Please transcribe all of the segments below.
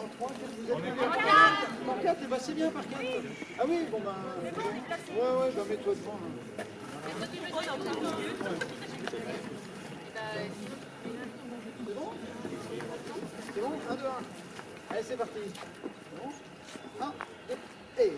En 3, vous êtes combien? Par 4, et bah c'est bien par 4. Ah oui, bon bah... Ouais, bah mets-toi devant. Là. C'est bon? C'est bon? 1, 2, 1. Allez, c'est parti. C'est bon? 1, 2, et...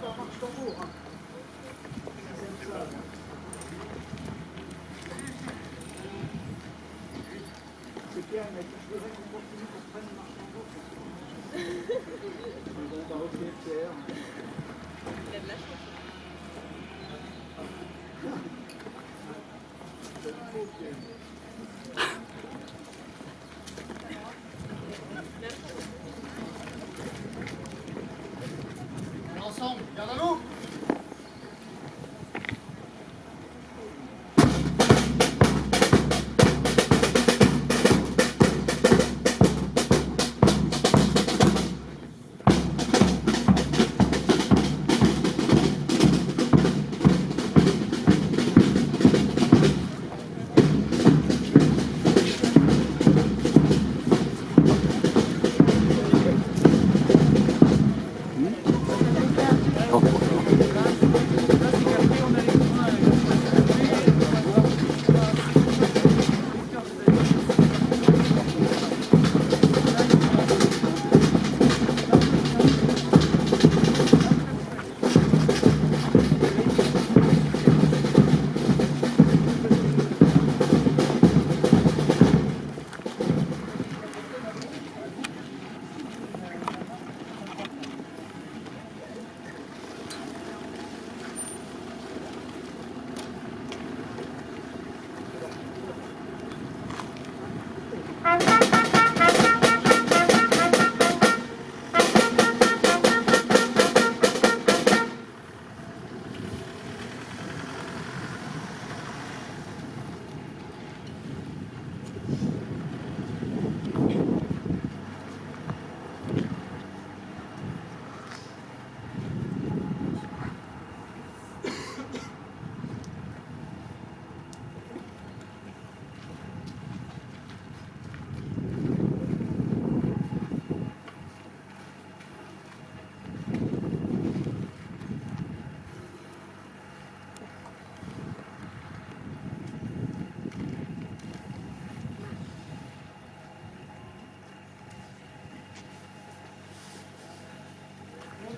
par marche tambour. Hein. Ça. C'est Pierre, mais je voudrais qu'on continue qu'on prenne une marche tambour. Bon, bah ok, Pierre. Il a de la chance. Ensemble, garde à l'eau.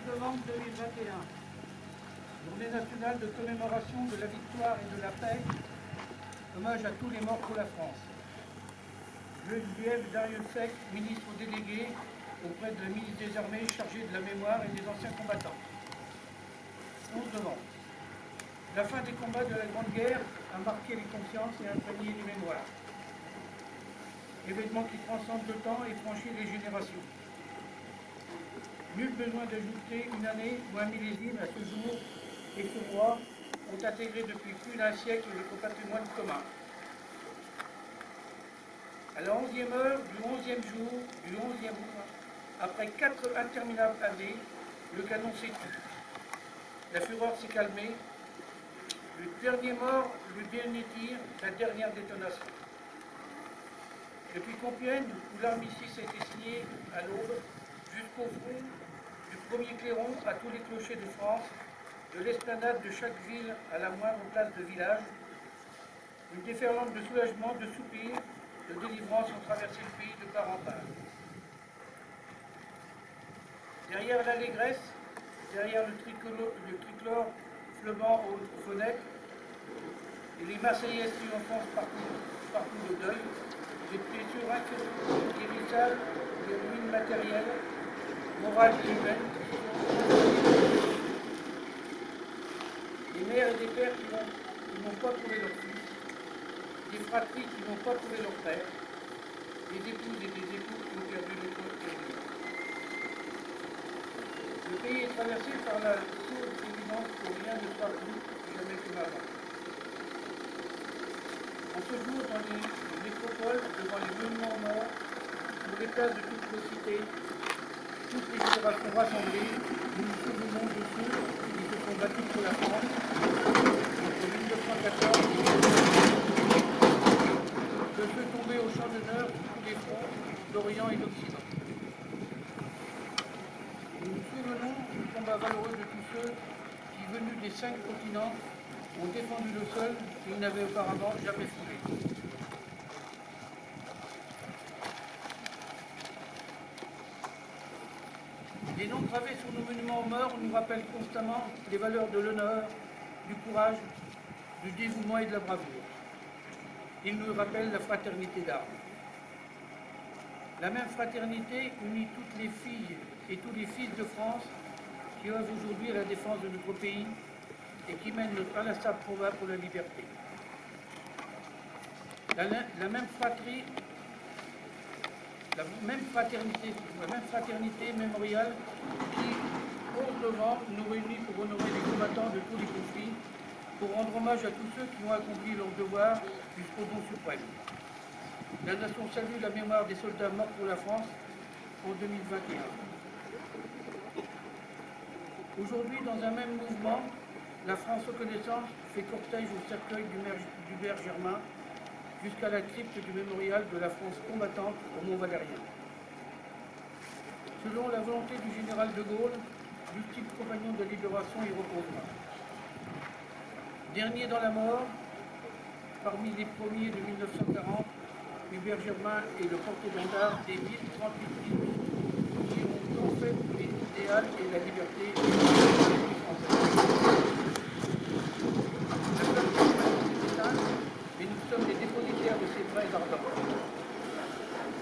Novembre 2021, Journée nationale de commémoration de la victoire et de la paix, hommage à tous les morts pour la France. Geneviève Darrieussecq, ministre délégué auprès de la ministre des Armées chargée de la mémoire et des anciens combattants. 11 novembre. La fin des combats de la Grande Guerre a marqué les consciences et imprégné les mémoires. Événement qui transcende le temps et franchit les générations. Nul besoin d'ajouter une année ou un millésime à ce jour et ce mois ont intégré depuis plus d'un siècle le patrimoine commun. À la 11e heure du 11e jour du 11e mois, après 4 interminables années, le canon s'est tu. La fureur s'est calmée. Le dernier mort, le dernier tir, la dernière détonation. Depuis Compiègne, où l'armistice a été signé à l'aube, jusqu'au front, du premier clairon à tous les clochers de France, de l'esplanade de chaque ville à la moindre place de village, une déferlante de soulagement, de soupirs, de délivrance ont traversé le pays de part en part. Derrière l'allégresse, derrière le tricolore flambant aux fenêtres, et les Marseillaises triomphant partout au deuil, des blessures irréalisables, des ruines matérielles, morales et humaines, des mères et des pères qui n'ont pas trouvé leur fils, des fratries qui n'ont pas trouvé leur père, des épouses et des époux qui ont perdu le corps et les liens. Le pays est traversé par la sourde évidence que rien ne sera plus jamais comme avant. En ce jour, dans les métropoles, devant les monuments morts, sur les places de toutes nos cités, toutes les générations rassemblées, nous nous souvenons de ceux qui se sont battus pour la France entre 1914 et 1918, de ceux tombés au champ d'honneur sur tous les fronts d'Orient et d'Occident. Nous nous souvenons du combat valeureux de tous ceux qui, venus des 5 continents, ont défendu le sol qu'ils n'avaient auparavant jamais foulé. Les noms gravés sur nos monuments aux morts nous rappellent constamment les valeurs de l'honneur, du courage, du dévouement et de la bravoure. Ils nous rappellent la fraternité d'armes. La même fraternité unit toutes les filles et tous les fils de France qui œuvrent aujourd'hui à la défense de notre pays et qui mènent notre inlassable combat pour la liberté. La même fraternité mémoriale qui, 11 novembre, nous réunit pour honorer les combattants de tous les conflits, pour rendre hommage à tous ceux qui ont accompli leur devoir jusqu'au don suprême. La nation salue la mémoire des soldats morts pour la France en 2021. Aujourd'hui, dans un même mouvement, la France Reconnaissance fait cortège au cercueil du maire Germain jusqu'à la crypte du mémorial de la France combattante au Mont-Valérien. Selon la volonté du général de Gaulle, l'ultime compagnon de la libération y reposera. Dernier dans la mort, parmi les premiers de 1940, Hubert Germain est le porte-étendard des 1038 villes qui ont fait l'idéal et la liberté française. Mais nous sommes les dépositaires de ces vrais ardents.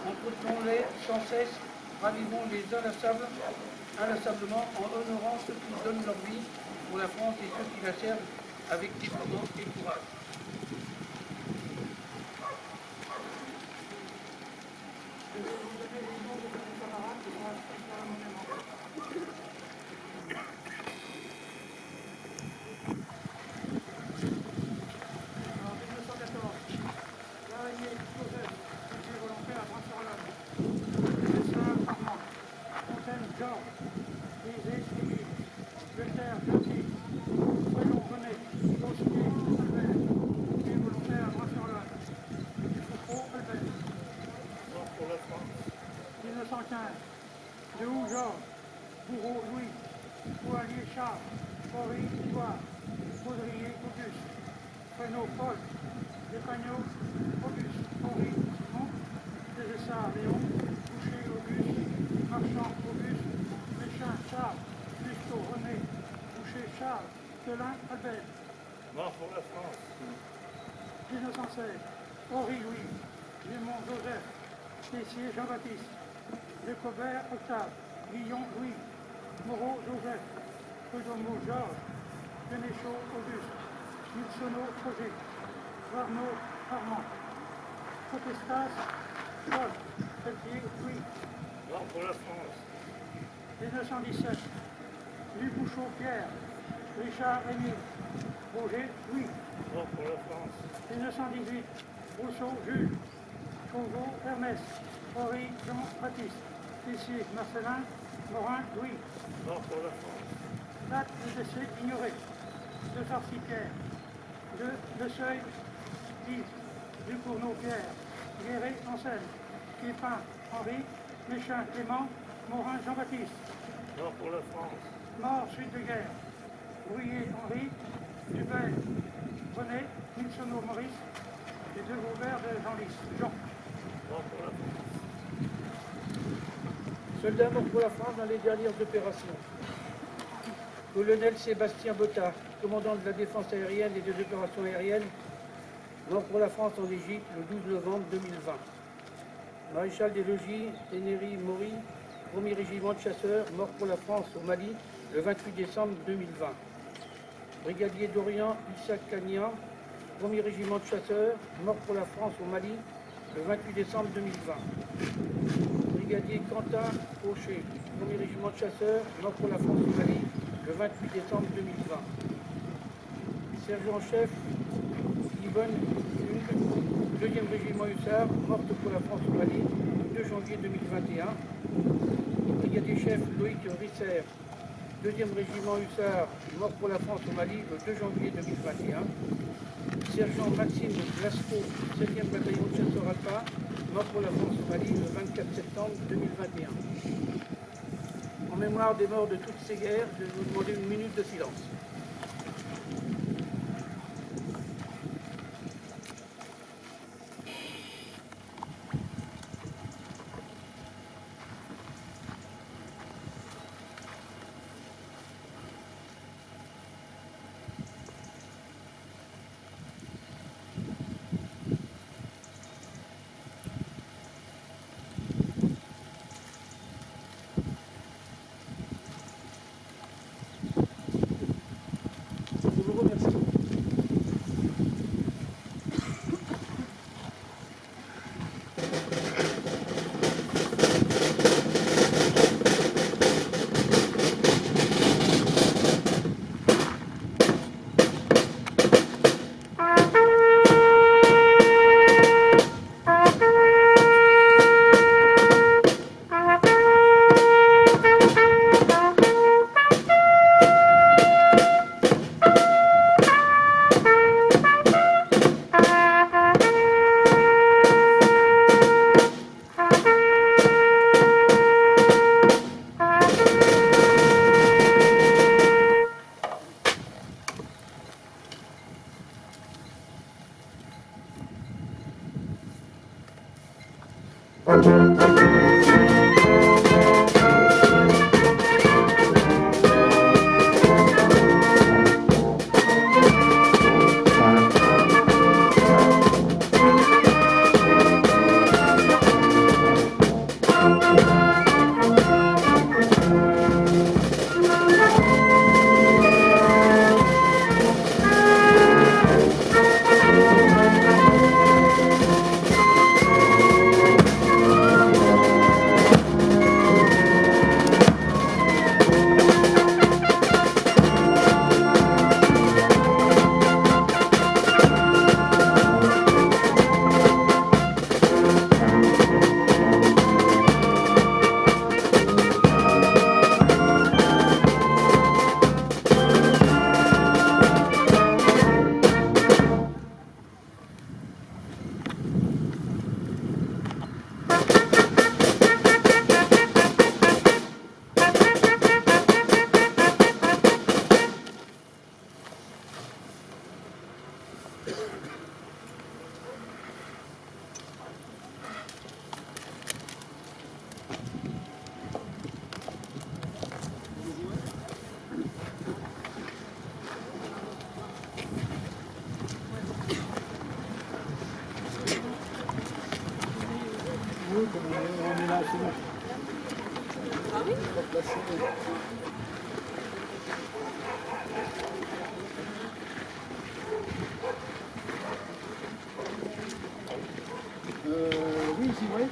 Entretenons-les sans cesse, ravivons-les inlassablement en honorant ceux qui donnent leur vie pour la France et ceux qui la servent avec dévouement et courage. Dehou Georges, Bourreau Louis, Poirier Charles, Henri Édouard, Baudrier Auguste, Fresneau Paul, Descagneaux Auguste, Henri Simon, Desessard Léon, Boucher Auguste, Marchand Auguste, Méchin Charles, Busto René, Boucher Charles, Telin Albert. Mort pour la France. 1916, Henri Louis, Gémont Joseph, Tessier Jean-Baptiste, Lecobert Octave, Guillon Louis, Moreau Joseph, Prudhomme Georges, Sénéchaud Auguste, Milsono Roger, Warnaud Armand, Protestas Paul, Pelletier Louis. Mort pour la France. 1917, Lubouchot Pierre, Richard Émile, Roger Louis. Mort pour la France. 1918, Rousseau Jules, Chauveau Ernest, Henri Jean-Baptiste, Tessier Marcelin, Morin Louis. Mort pour la France. Date de décès ignorée. De Farcy Pierre, de Seuil Yves, Ducournau Pierre, Guéret Anselme, Képin Henri, Méchin Clément, Morin Jean-Baptiste. Mort pour la France. Mort suite de guerre. Brouillet Henri, Dubel René, Milsono Maurice et de Vauvert de Jean. Mort pour la France. Soldats morts pour la France dans les dernières opérations. Colonel Sébastien Botta, commandant de la défense aérienne et des opérations aériennes, mort pour la France en Égypte le 12 novembre 2020. Maréchal des logis, Ténéry Maury, 1er régiment de chasseurs, mort pour la France au Mali le 28 décembre 2020. Brigadier d'Orient Issa Kagnan, 1er régiment de chasseurs, mort pour la France au Mali le 28 décembre 2020. Brigadier Quentin Fauché, 1er régiment de chasseurs, mort pour la France au Mali le 28 décembre 2020. Sergent-chef Yvonne Hung, 2e régiment hussard, morte pour la France au Mali le 2 janvier 2021. Brigadier-chef Loïc Risser, 2e régiment hussard, mort pour la France au Mali le 2 janvier 2021. Sergent Maxime Blasco, 7e bataillon de chasseurs alpins, mort pour la France au Mali le 24 septembre 2021. En mémoire des morts de toutes ces guerres, je vais vous demander une minute de silence. c'est bon. Ah oui? Replacer. Oui, c'est vrai.